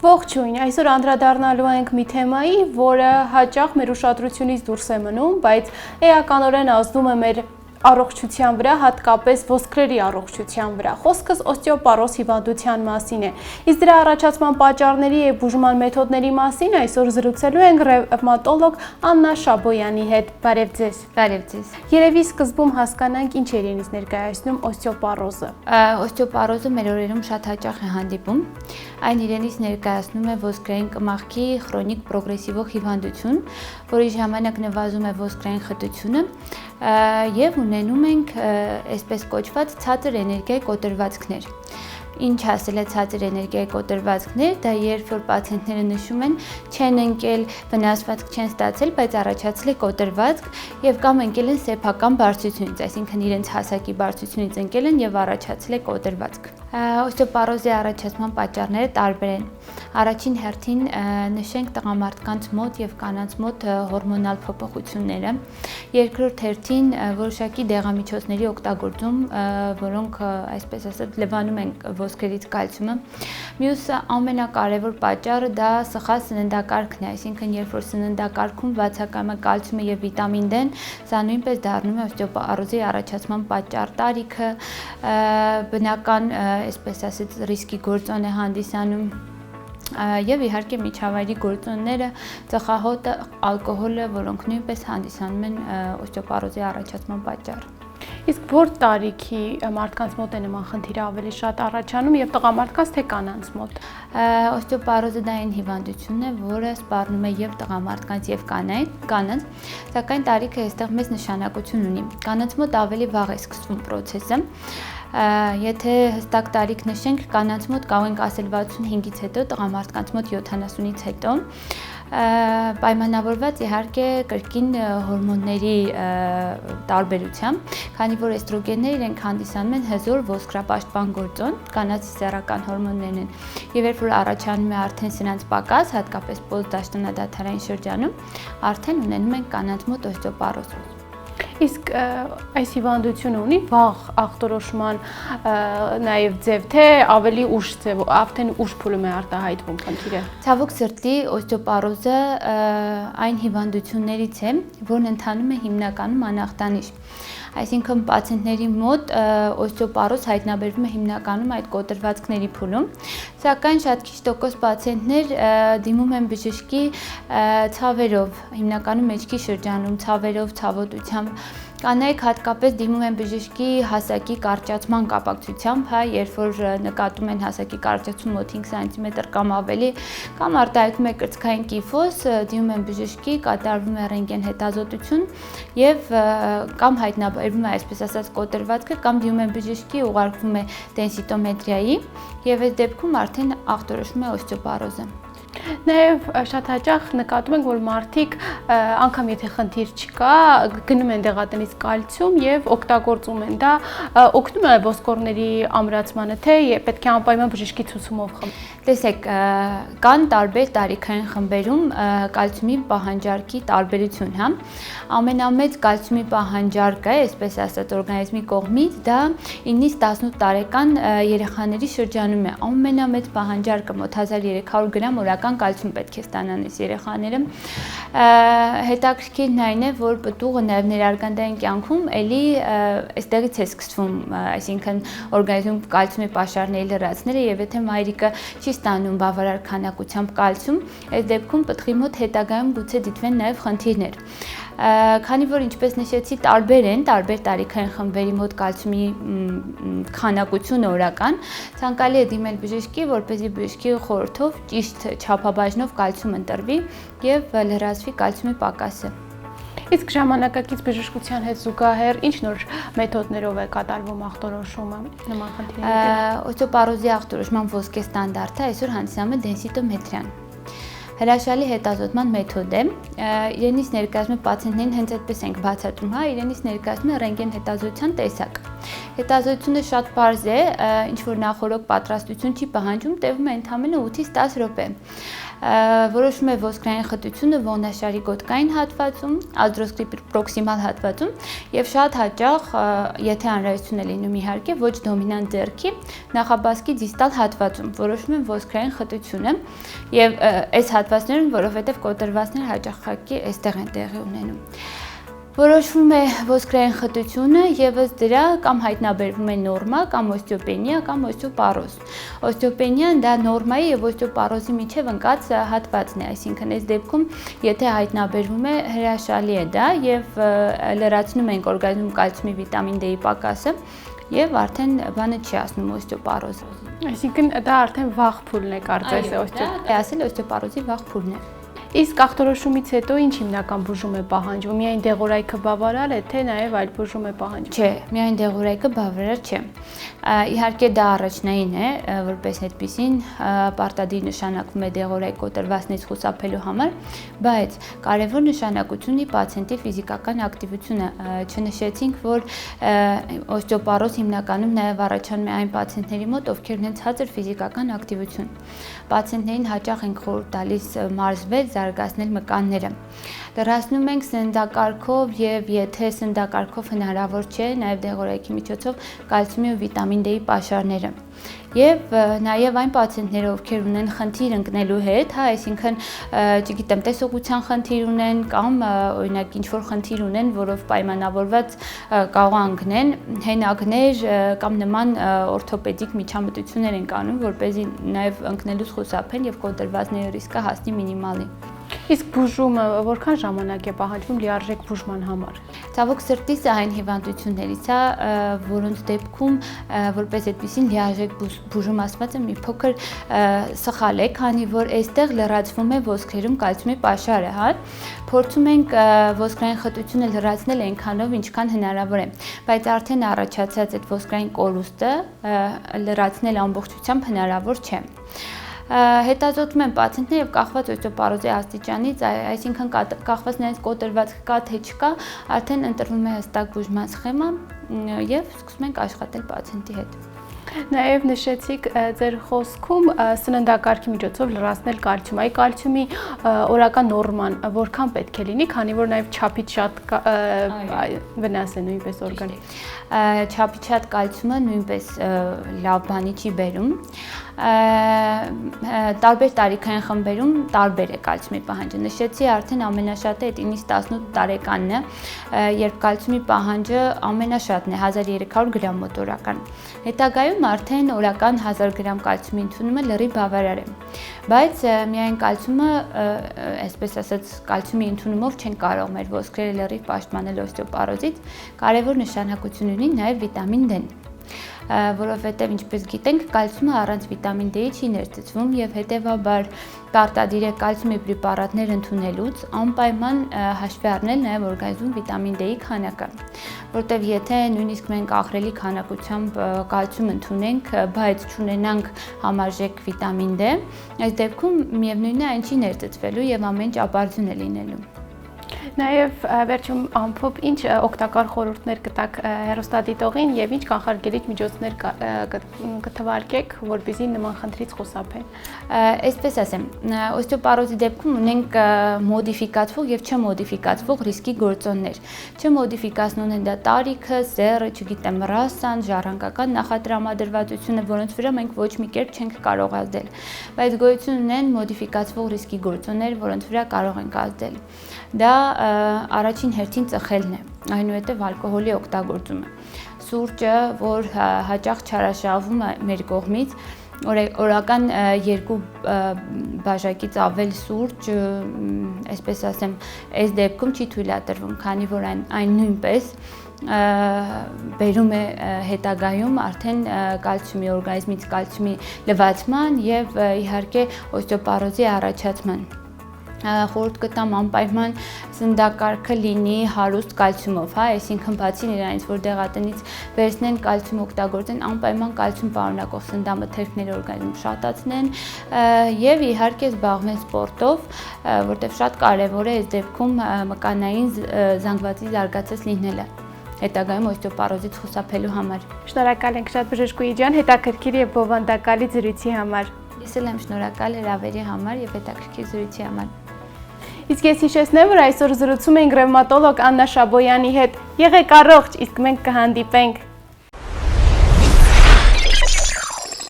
Ողջույն, այսօր անդրադառնալու ենք մի թեմայի, որը հաճախ մեր ուշադրությունից դուրս է մնում, բայց էականորեն ազդում է մեր առողջության վրա, հատկապես ոսկրերի առողջության վրա։ Խոսքս օստեոպարոզ հիվանդության մասին է։ Իսկ դրա առաջացման պատճառների եւ բուժման մեթոդների մասին այսօր զրուցելու ենք ռևմատոլոգ Աննա Շաբոյանի հետ։ Բարև ձեզ։ Բարև ձեզ։ Երևի սկզբում հասկանանք ինչ է իրենից ներկայացնում օստեոպարոզը։ Օստեոպարոզը մեր օրերում շատ հաճախ է հանդիպում։ Այն իրենից ներկայացնում է ոսկրային կմախքի քրոնիկ պրոգրեսիվ հիվանդություն, որի ժամանակ նվազում է ոսկրային խտությունը եւ ունենում ենք այսպես կոչված ցածր էներգիայի կոտրվածքներ։ Ինչ ասել է ցածր էներգիայի կոտրվածքներ, դա երբ որ պացիենտները նշում են, չեն ընկել, վնասվածք չեն ստացել, բայց առաջացել է կոտրվածք եւ կամ ընկել են սեփական բարձրությունից, այսինքն իրենց հասակի բարձրությունից ընկել են եւ առաջացել է կոտրվածք։ Օստեոպարոզի առաջացման պատճառները տարբեր են։ Առաջին հերթին նշենք տղամարդկանց մոտ եւ կանանց մոտ հորմոնալ փոփոխությունները։ Երկրորդ հերթին որոշակի դեղամիջոցների օգտագործում, որոնք այսպես ասած լվանում են ոսկրերից կալցիումը։ Մյուս ամենակարևոր պատճառը դա սխալ սննդակարգն է, այսինքն երբ որ սննդակարգում բացակայում է կալցիումը եւ վիտամին D-ն, սա նույնպես դառնում է օստեոպարոզի առաջացման պատճառ։ Տարիքը բնական այսպես ասած ռիսկի գործոն է հանդիսանում եւ իհարկե միջավայրի գործոնները, ծխահոտը, ալկոհոլը, որոնք նույնպես հանդիսանում են օստեոպարոզի առաջացման պատճառ։ Իսկ որ տարիքի մարդկանց մոտ է նման խնդիրը ավելի շատ առաջանում եւ տղամարդկանց թե կանանց մոտ։ Օստեոպարոզը դա այն հիվանդությունն է, որը սպառնում է եւ տղամարդկանց եւ կանանց, սակայն տարիքը այստեղ մեծ նշանակություն ունի։ Կանանց մոտ ավելի վաղ է սկսվում process-ը։ Եթե հստակ տարիք նշենք, կանանց մոտ կարող ենք ասել 65-ից հետո, տղամարդկանց մոտ 70-ից հետո, պայմանավորված իհարկե կրկին հորմոնների տարբերությամբ, քանի որ էստրոգենները իրենք հանդիսանում են հզոր ոսկրապաշտպան գործոն, կանանցի սեռական հորմոններն են, եւ երբ որ առաջանում է արդեն սրանց պակաս, հատկապես պոստդաշտանադադարային շրջանում, արդեն ունենում են կանանց մոտ օստեոպարոզ։ Իսկ այս հիվանդությունը ունի վաղ ախտորոշման նաև ձև, թե ավելի ուշ ձև, արդեն ուշ փուլում է արտահայտվում խնդիրը։ Ցավոք սրտի օստեոպարոզը այն հիվանդություններից է, որն ընթանում է հիմնականում անախտանիշ։ Այսինքն պացիենտների մոտ օստեոպարոզ հայտնաբերվում է հիմնականում այդ կոտրվածքների փուլում, սակայն շատ քիչ տոկոս պացիենտներ դիմում են բժշկի ցավերով, հիմնականում մեջքի շրջանում, ցավերով, ցավոտությամբ։ Կանայք հատկապես դիմում են բժշկի հասակի կարճացման կապակցությամբ, երբ որ նկատում են հասակի կարճացում մոտ 5 սանտիմետր կամ ավելի, կամ արտահայտվում է կրծքային կիֆոս, դիմում են բժշկի, կատարվում է ռենտգեն հետազոտություն եւ կամ հայտնաբերվում է այսպես ասած կոտրվածքը, կամ դիմում են բժշկի, ուղարկվում է դենսիտոմետրիայի եւ այս դեպքում արդեն ախտորոշվում է օստեոպարոզը։ Նաև շատ հաճախ նկատում ենք, որ մարդիկ անգամ եթե խնդիր չկա, գնում են դեղատնից կալցիում եւ օգտագործում են։ Դա օգնում է ոսկորների ամրացմանը, թե պետք է անպայման բժշկի ցուցումով խմել։ Տեսեք, կան տարբեր տարիքային խմբերում կալցիումի պահանջարկի տարբերություն, հա։ Ամենամեծ կալցիումի պահանջարկը, այսպես ասած, օրգանիզմի կողմից դա 9-ից 18 տարեկան երեխաների շրջանում է։ Ամենամեծ պահանջարկը մոտ 1300 գրամ օրական կալցիում պետք է ստանան այս երեխաները։ Հետաքրքիրն այն է, որ պտուղը նաև ներարգանդային կյանքում էլի այստեղից է սկսվում, այսինքն օրգանիզմում կալցիումի պաշարների լրացները, եւ եթե մայրիկը չի ստանում բավարար քանակությամբ կալցիում, այս դեպքում պտղի մոտ հետագայում գուցե դիտվեն նաև խնդիրներ։ Քանի որ ինչպես նշեցի, տարբեր են, տարբեր տարիքային խմբերի մոտ կալցիումի քանակությունը օրական, ցանկալի է դիմել բժշկի, որպեսզի բժշկի խորհրդով ճիշտ չափաբաժնով կալցիում ընտրվի եւ լրացվի կալցիումի պակասը։ Իսկ ժամանակակից բժշկության հետ զուգահեռ ինչ նոր մեթոդներով է կատարվում ախտորոշումը նման խնդիրների դեմ։ Օստեոպարոզի ախտորոշման ոսկե ստանդարտը այսօր հանդիսանում է դենսիտոմետրիան։ Հրաշալի հետազոտման մեթոդ է, իրենից ներկայացնում է պացիենտներին հենց այդպես ենք բացատրում, հա, իրենից ներկայացնում է ռենտգեն հետազոտության տեսակ։ Հետազոտությունը շատ պարզ է, ինչ որ նախորոք պատրաստություն չի պահանջում, տևում է ընդամենը 8-ից 10 րոպե։ Որոշվում է ոսկրային խտությունը ողնաշարի գոտկային հատվածում, ադրոսկրի պրոքսիմալ հատվածում եւ շատ հաճախ, եթե անհրաժեշտություն է լինում իհարկե, ոչ դոմինանտ ձեռքի նախաբազկի դիստալ հատվածում, որոշվում է ոսկրային խտությունը եւ այս հատվածներում, որովհետեւ կոտրվածները հաճախակի այստեղ են տեղի ունենում։ Որոշվում է ոսկրային խտությունը եւս դրա կամ հայտնաբերվում է նորմա կամ օստեոպենիա կամ օստեոպարոզ։ Օստեոպենիան դա նորմայի եւ օստեոպարոզի միջև ընկած հատվածն է, այսինքն այս դեպքում եթե հայտնաբերվում է հրաշալի է դա եւ լրացնում ենք օրգանիզմում կալցիումի վիտամին D-ի պակասը եւ արդեն բանը չի ասնում օստեոպարոզ։ Այսինքն դա արդեն վաղ փուլն է կարծես ասել օստեոպարոզի վաղ փուլն է։ Իսկ ախտորոշումից հետո ինչ հիմնական բուժում է պահանջվում, միայն դեղորայքը բավարար է, թե նաև այլ բուժում է պահանջվում։ Չէ, միայն դեղորայքը բավարար չէ։ Իհարկե դա առաջնային է, որպես այդպեսին պարտադիր նշանակվում է դեղորայք կոտրվածներից խուսափելու համար, բայց կարևոր նշանակություն ունի պացիենտի ֆիզիկական ակտիվությունը։ Չնշեցինք, որ օստեոպարոզ հիմնականում նաև առաջանում է այն պացիենտների մոտ, ովքեր ունեն ցածր ֆիզիկական ակտիվություն։ Պացիենտներին հաճախ ենք խորհուրդ տալիս մարզվել, զարգացնել մկանները։ Լրացնում ենք սննդակարգով եւ եթե սննդակարգով հնարավոր չէ, նաեւ դեղորայքի միջոցով կալցիումի ու վիտամին D-ի պաշարները։ Եվ նաև այն պացիենտները, ովքեր ունեն խնդիր ընկնելու հետ, հա, այսինքն, չգիտեմ, տեսողության խնդիր ունեն կամ օրինակ ինչ-որ խնդիր ունեն, որով պայմանավորված կարող ընկնեն, հենակներ կամ նման օրթոպեդիկ միջամտություններ են անում, որպեսզի նաև ընկնելուց խուսափեն եւ կոտրվածների ռիսկը հասնի մինիմալի։ Իսկ բուժումը որքան ժամանակ է պահանջվում լիարժեք բուժման համար։ Ցավոք սրտի սա այն հիվանդություններից է, որոնց դեպքում որպես այդպեսին լիարժեք բուժում ասվածը մի փոքր սխալ է, քանի որ այստեղ լրացվում է ոսկրերում կալցիումի պաշարը, հա։ Փորձում ենք ոսկրային խտությունը լրացնել այնքանով, ինչքան հնարավոր է, բայց արդեն առաջացած այդ ոսկրային կորուստը լրացնել ամբողջությամբ հնարավոր չէ։ Հետազոտում են պացիենտները եւ կախված օստեոպարոզի աստիճանից, այսինքն կախված նրանց կոտրված կա թե չկա, արդեն ընտրվում է հստակ բուժման սխեմա եւ սկսում ենք աշխատել պացիենտի հետ։ Նաև նշեցիք ձեր խոսքում սննդակարգի միջոցով լրացնել կալցիում։ Այ կալցիումի օրական նորման որքան պետք է լինի, քանի որ նաև չափից շատ վնաս է նույնպես օրգանիզմին։ Չափից շատ կալցիումը նույնպես լավ բանի չի բերում։ Տարբեր տարիքային խմբերում տարբեր է կալցիումի պահանջը։ Նշեցի արդեն ամենաշատը այդ 9-ից 18 տարեկանն է, երբ կալցիումի պահանջը ամենաշատն է 1300 գրամ մոտ օրական։ Հետագայում արդեն օրական 1000 գրամ կալցիումի ընդունումը լրիվ բավարար է։ Բայց միայն կալցիումը, այսպես ասած, կալցիումի ընդունումով չեն կարող մեր ոսկրերը լրիվ պաշտպանել օստեոպարոզից, կարևոր նշանակություն ունի նաև վիտամին D-ն։ Որովհետև ինչպես գիտենք, կալցիումը առանց վիտամին D-ի չի ներծծվում եւ հետեւաբար պարտադիր է կալցիումի պրեպարատներ ընդունելուց անպայման հաշվի առնել նաեւ օրգանիզմում վիտամին D-ի քանակը, որտեվ եթե նույնիսկ մենք ահռելի քանակությամբ կալցիում ընդունենք, բայց չունենանք համարժեք վիտամին D, այս դեպքում միևնույնն է այն չի ներծծվելու եւ ամեն ինչ ապարդյուն է լինելու։ Նաև վերջում ամփոփ ինչ օգտակար խորհուրդներ կտաք հեռուստադիտողին եւ ինչ կանխարգելիչ միջոցներ կթվարկեք, որպեսզի նման խնդրից խուսափեն։ Այսպես ասեմ, օստեոպարոզի դեպքում ունենք մոդիֆիկացվող եւ չմոդիֆիկացվող ռիսկի գործոններ։ Չմոդիֆիկացնուն են դա տարիքը, սեռը, չգիտեմ, ռասան, ժառանգական նախատրամադրվածությունը, որոնց վրա մենք ոչ մի կերպ չենք կարող ազդել։ Բայց գոյություն ունեն մոդիֆիկացվող ռիսկի գործոններ, որոնց վրա կարող ենք ազդել։ Դա առաջին հերթին ծխելն է, այնուհետև ալկոհոլի օգտագործումը։ Սուրճը, որ հաճախ չարաշահվում է մեր կողմից, օրական 2 բաժակից ավել սուրճ, այսպես ասեմ, այս դեպքում չի թույլատրվում, քանի որ այն նույնպես բերում է հետագայում արդեն կալցիումի օրգանիզմից կալցիումի լվացման եւ իհարկե օստեոպարոզի առաջացման։ Խորհուրդ կտամ անպայման սննդակարգը լինի հարուստ կալցիումով, հա, այսինքն բացի նրանից, որ դեղատնից վերցնեն կալցիում օգտագործեն, անպայման կալցիում պարունակող սննդամթերքներ օրգանիզմում շատացնեն եւ իհարկե զբաղվեն սպորտով, որտեղ շատ կարեւոր է այս դեպքում մկանային զանգվածի զարգացած լինելը։ հետագայում օստեոպարոզից խուսափելու համար։ Շնորհակալ ենք շատ բժշկուհի ջան, հետաքրքիր եւ բովանդակալի զրույցի համար։ Ես էլ եմ շնորհակալ հրավերի համար եւ հետաքրքիր զրույցի համար։ Իսկ ես հիշեցնեմ, որ այսօր զրուցում ենք ռևմատոլոգ Աննա Շաբոյանի հետ։ Եղեք առողջ, իսկ մենք կհանդիպենք